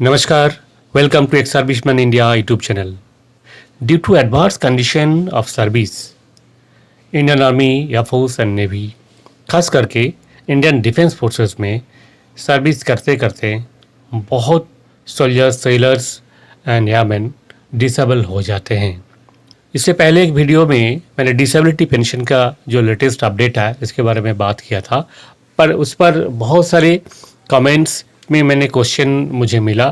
Namaskar, welcome to Ex-Serviceman India YouTube channel. Due to adverse condition of service, Indian army, air force and navy, खास करके Indian defence forces में service करते करते बहुत soldiers, sellers and airman disable हो जाते हैं। इससे पहले एक वीडियो में मैंने डिसेबिलिटी पेंशन का जो लेटेस्ट अपडेट है इसके बारे में बात किया था, पर उस पर बहुत सारे कमेंट्स में मैंने क्वेश्चन मुझे मिला,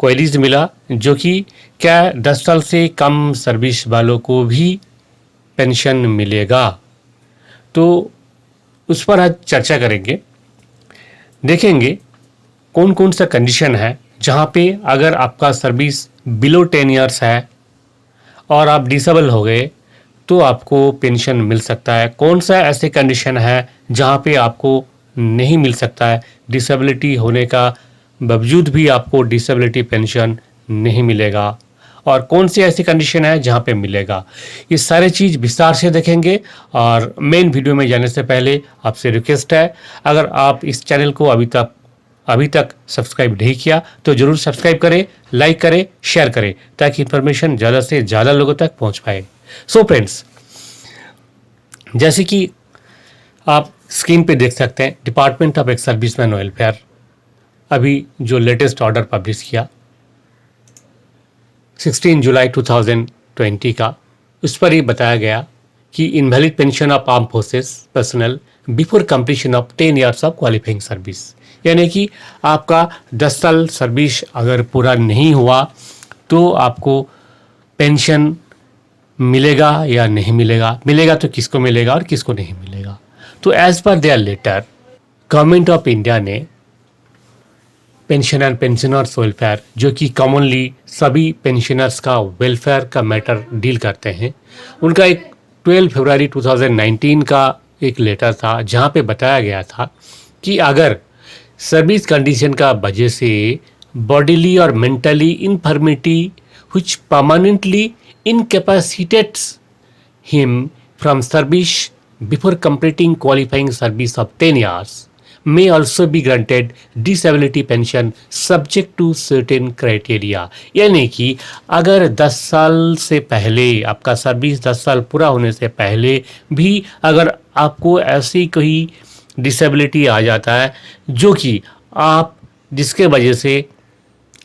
क्वेरीज मिला, जो कि क्या 10 साल से कम सर्विस वालों को भी पेंशन मिलेगा। तो उस पर आज चर्चा करेंगे, देखेंगे कौन कौन सा कंडीशन है जहाँ पे अगर आपका सर्विस बिलो 10 ईयर्स है और आप डिसेबल हो गए तो आपको पेंशन मिल सकता है। कौन सा ऐसे कंडीशन है जहाँ पे आपको नहीं मिल सकता है, डिसेबिलिटी होने का बावजूद भी आपको डिसेबिलिटी पेंशन नहीं मिलेगा, और कौन सी ऐसी कंडीशन है जहाँ पे मिलेगा। ये सारे चीज़ विस्तार से देखेंगे। और मेन वीडियो में जाने से पहले आपसे रिक्वेस्ट है, अगर आप इस चैनल को अभी तक सब्सक्राइब नहीं किया तो ज़रूर सब्सक्राइब करें, लाइक करें, शेयर करें, ताकि इन्फॉर्मेशन ज़्यादा से ज़्यादा लोगों तक पहुंच पाए। सो फ्रेंड्स, जैसे कि आप स्क्रीन पे देख सकते हैं, department of ex serviceman welfare अभी जो लेटेस्ट ऑर्डर पब्लिश किया 16 जुलाई 2020 का, उस पर ही बताया गया कि invalid pension of arm forces personal before completion of 10 years of qualifying service, यानी कि आपका 10 साल सर्विस अगर पूरा नहीं हुआ तो आपको पेंशन मिलेगा या नहीं मिलेगा, मिलेगा तो किसको मिलेगा और किसको नहीं मिलेगा। तो as per their letter, government of India ने पेंशन एंड पेंशनर्स वेलफेयर, जो कि कॉमनली सभी पेंशनर्स का वेलफेयर का मैटर डील करते हैं, उनका एक 12 फरवरी 2019 का एक लेटर था जहाँ पे बताया गया था कि अगर सर्विस कंडीशन का वजह से बॉडीली और mentally इनफर्मिटी which permanently incapacitates him from service before completing qualifying service of 10 years may also be granted disability pension subject to certain criteria। यानी कि अगर 10 साल से पहले आपका सर्विस 10 साल पूरा होने से पहले भी अगर आपको ऐसी कोई डिसेबिलिटी आ जाता है जो कि आप जिसके वजह से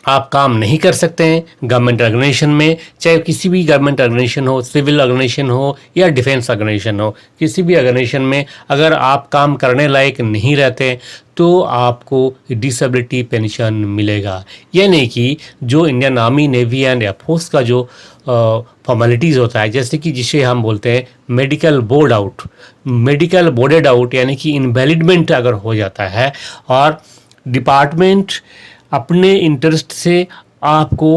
आप काम नहीं कर सकते हैं गवर्नमेंट ऑर्गेनाइजेशन में, चाहे किसी भी गवर्नमेंट ऑर्गेनाइजेशन हो, सिविल ऑर्गेनाइजेशन हो या डिफेंस ऑर्गेनाइजेशन हो, किसी भी ऑर्गेनाइजेशन में अगर आप काम करने लायक नहीं रहते तो आपको डिसेबिलिटी पेंशन मिलेगा। यानी कि जो Indian army, navy and air force का जो फॉर्मेलिटीज़ होता है, जैसे कि जिसे हम बोलते हैं मेडिकल बोर्डेड आउट, यानी कि इनवैलिडमेंट अगर हो जाता है और डिपार्टमेंट अपने इंटरेस्ट से आपको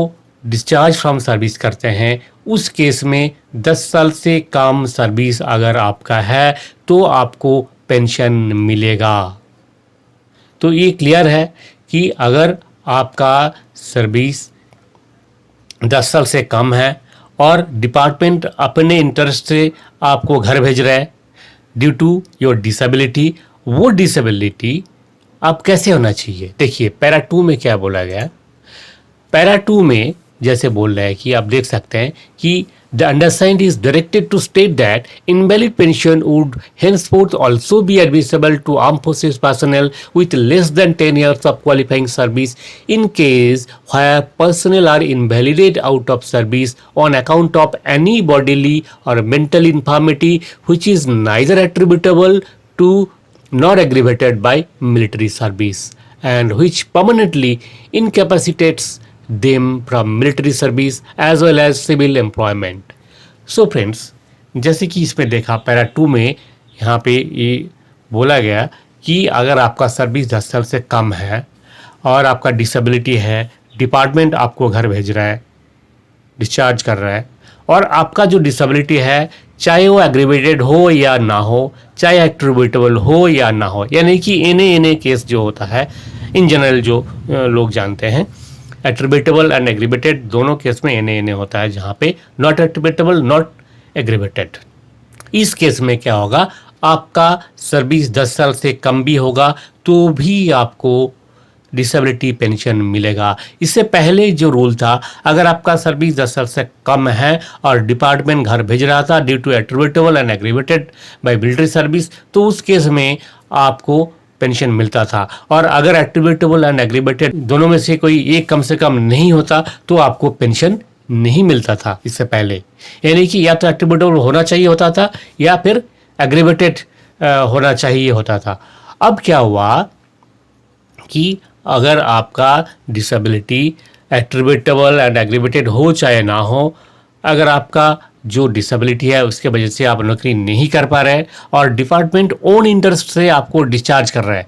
डिस्चार्ज फ्रॉम सर्विस करते हैं, उस केस में 10 साल से कम सर्विस अगर आपका है तो आपको पेंशन मिलेगा। तो ये क्लियर है कि अगर आपका सर्विस 10 साल से कम है और डिपार्टमेंट अपने इंटरेस्ट से आपको घर भेज रहा है ड्यू टू योर डिसेबिलिटी, वो डिसेबिलिटी अब कैसे होना चाहिए। देखिए पैरा 2 में क्या बोला गया। पैरा 2 में जैसे बोल रहा है कि आप देख सकते हैं कि the undersigned is directed to state that invalid pension would henceforth also be admissible to armed forces personnel with less than 10 years of qualifying service in case where personnel are invalidated out of service on account of any bodily or mental infirmity which is neither attributable to nor aggravated by military service and which permanently incapacitates them from military service as well as civil employment। So friends, जैसे कि इसमें देखा para 2 में यहाँ पे ये बोला गया कि अगर आपका सर्विस 10 साल से कम है और आपका डिसेबिलिटी है, डिपार्टमेंट आपको घर भेज रहा है, डिस्चार्ज कर रहा है, और आपका जो डिसेबिलिटी है चाहे वो एग्रीवेटेड हो या ना हो, चाहे एट्रीब्यूटेबल हो या ना हो, यानी कि एन केस जो होता है इन जनरल जो लोग जानते हैं, एट्रीब्यूटेबल एंड एग्रीवेटेड दोनों केस में एन होता है, जहाँ पे नॉट एट्रीब्यूटेबल, नॉट एग्रीवेटेड। इस केस में क्या होगा, आपका सर्विस 10 साल से कम भी होगा तो भी आपको डिसेबिलिटी पेंशन मिलेगा। इससे पहले जो रूल था, अगर आपका सर्विस 10 साल से कम है और डिपार्टमेंट घर भेज रहा था due to attributable and aggravated by military service, तो उस केस में आपको पेंशन मिलता था। और अगर एट्रीब्यूटेबल एंड एग्रीवेटेड दोनों में से कोई एक कम से कम नहीं होता तो आपको पेंशन नहीं मिलता था इससे पहले। यानी कि या तो एट्रीब्यूटेबल होना चाहिए होता था या फिर एग्रीवेटेड होना चाहिए होता था। अब क्या हुआ कि अगर आपका डिसेबिलिटी एट्रीब्यूटेबल एंड एग्रीवेटेड हो चाहे ना हो, अगर आपका जो डिसेबिलिटी है उसके वजह से आप नौकरी नहीं कर पा रहे और डिपार्टमेंट ओन इंटरेस्ट से आपको डिस्चार्ज कर रहा है,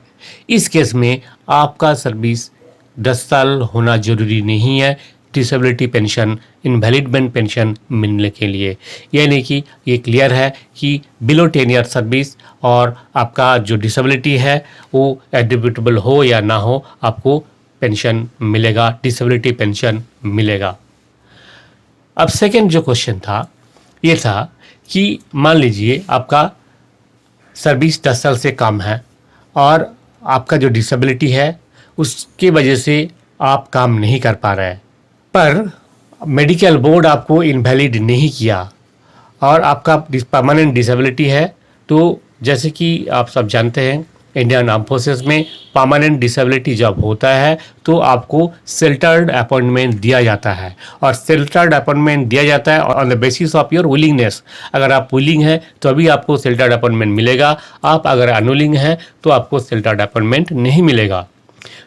इस केस में आपका सर्विस 10 साल होना जरूरी नहीं है डिसेबिलिटी पेंशन, इनवैलिडमेंट पेंशन मिलने के लिए। यानी कि ये क्लियर है कि बिलो 10 ईयर सर्विस और आपका जो डिसेबिलिटी है वो एट्रीब्यूटेबल हो या ना हो, आपको पेंशन मिलेगा, डिसेबिलिटी पेंशन मिलेगा। अब सेकंड जो क्वेश्चन था ये था कि मान लीजिए आपका सर्विस 10 साल से कम है और आपका जो डिसेबिलिटी है उसकी वजह से आप काम नहीं कर पा रहे हैं, पर मेडिकल बोर्ड आपको इनवैलिड नहीं किया और आपका परमानेंट डिसेबिलिटी है। तो जैसे कि आप सब जानते हैं इंडियन आर्म फोर्सेस में परमानेंट डिसेबिलिटी जब होता है तो आपको शेल्टर्ड अपॉइंटमेंट दिया जाता है, और शेल्टर्ड अपॉइंटमेंट दिया जाता है on the basis of your willingness. अगर आप विलिंग हैं तो अभी आपको शेल्टर्ड अपॉइंटमेंट मिलेगा, आप अगर अनविलिंग हैं तो आपको शेल्टर्ड अपॉइंटमेंट नहीं मिलेगा।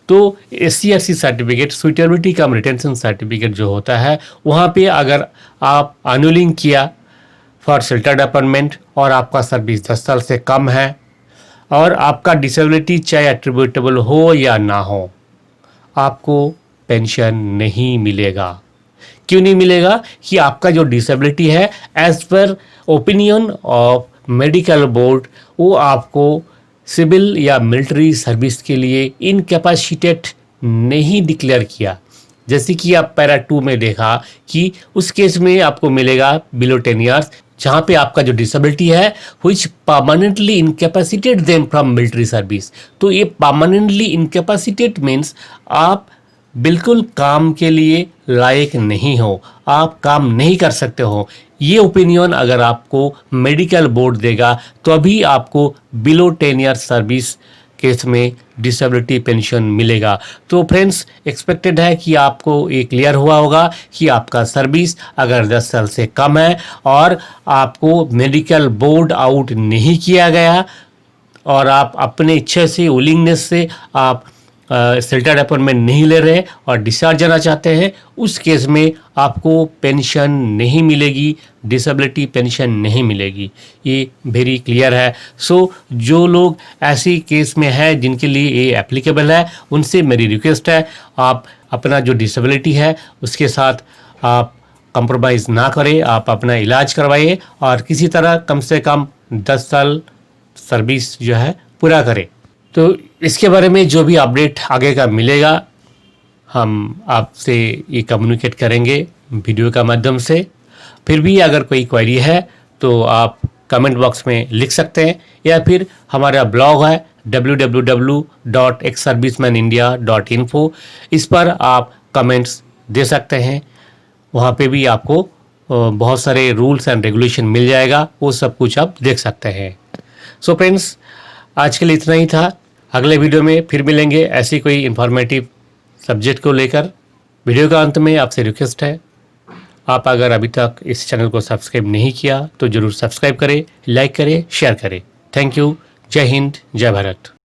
तो SCRC सर्टिफिकेट, सुइटेबिलिटी कम रिटेंशन सर्टिफिकेट जो होता है, वहाँ पे अगर आप अनविलिंग किया फॉर शेल्टर्ड अपॉइंटमेंट और आपका सर्विस 10 साल से कम है और आपका डिसेबिलिटी चाहे एट्रीब्यूटेबल हो या ना हो, आपको पेंशन नहीं मिलेगा। क्यों नहीं मिलेगा? कि आपका जो डिसेबिलिटी है as per opinion of medical board वो आपको सिविल या मिलिट्री सर्विस के लिए इनकैपेसिटेट नहीं डिक्लेयर किया। जैसे कि आप पैरा 2 में देखा कि उस केस में आपको मिलेगा बिलो 10 ईयर्स, जहाँ पे आपका जो डिसेबिलिटी है which permanently incapacitate them from military service. तो ये परमानेंटली इनकैपेसिटेट मीन्स आप बिल्कुल काम के लिए लायक नहीं हो, आप काम नहीं कर सकते हो। ये ओपिनियन अगर आपको मेडिकल बोर्ड देगा तो अभी आपको बिलो 10 ईयर सर्विस केस में डिसेबिलिटी पेंशन मिलेगा। तो फ्रेंड्स, एक्सपेक्टेड है कि आपको ये क्लियर हुआ होगा कि आपका सर्विस अगर 10 साल से कम है और आपको मेडिकल बोर्ड आउट नहीं किया गया और आप अपने इच्छा से, विलिंगनेस से आप शेल्टर्ड अपॉइंटमेंट नहीं ले रहे और डिस्चार्ज जाना चाहते हैं, उस केस में आपको पेंशन नहीं मिलेगी, डिसेबिलिटी पेंशन नहीं मिलेगी। ये वेरी क्लियर है। सो जो लोग ऐसी केस में हैं जिनके लिए ये एप्लीकेबल है, उनसे मेरी रिक्वेस्ट है आप अपना जो डिसेबिलिटी है उसके साथ आप कंप्रोमाइज़ ना करें, आप अपना इलाज करवाइए और किसी तरह कम से कम 10 साल सर्विस जो है पूरा करें। तो इसके बारे में जो भी अपडेट आगे का मिलेगा हम आपसे ये कम्युनिकेट करेंगे वीडियो का माध्यम से। फिर भी अगर कोई क्वेरी है तो आप कमेंट बॉक्स में लिख सकते हैं या फिर हमारा ब्लॉग है www.exservicemanindia.info, इस पर आप कमेंट्स दे सकते हैं। वहाँ पे भी आपको बहुत सारे रूल्स एंड रेगुलेशन मिल जाएगा, वो सब कुछ आप देख सकते हैं। सो फ्रेंड्स, आज के लिए इतना ही था। अगले वीडियो में फिर मिलेंगे ऐसी कोई इन्फॉर्मेटिव सब्जेक्ट को लेकर। वीडियो का अंत में आपसे रिक्वेस्ट है, आप अगर अभी तक इस चैनल को सब्सक्राइब नहीं किया तो ज़रूर सब्सक्राइब करें, लाइक करें, शेयर करें। Thank you. जय हिंद, जय भारत।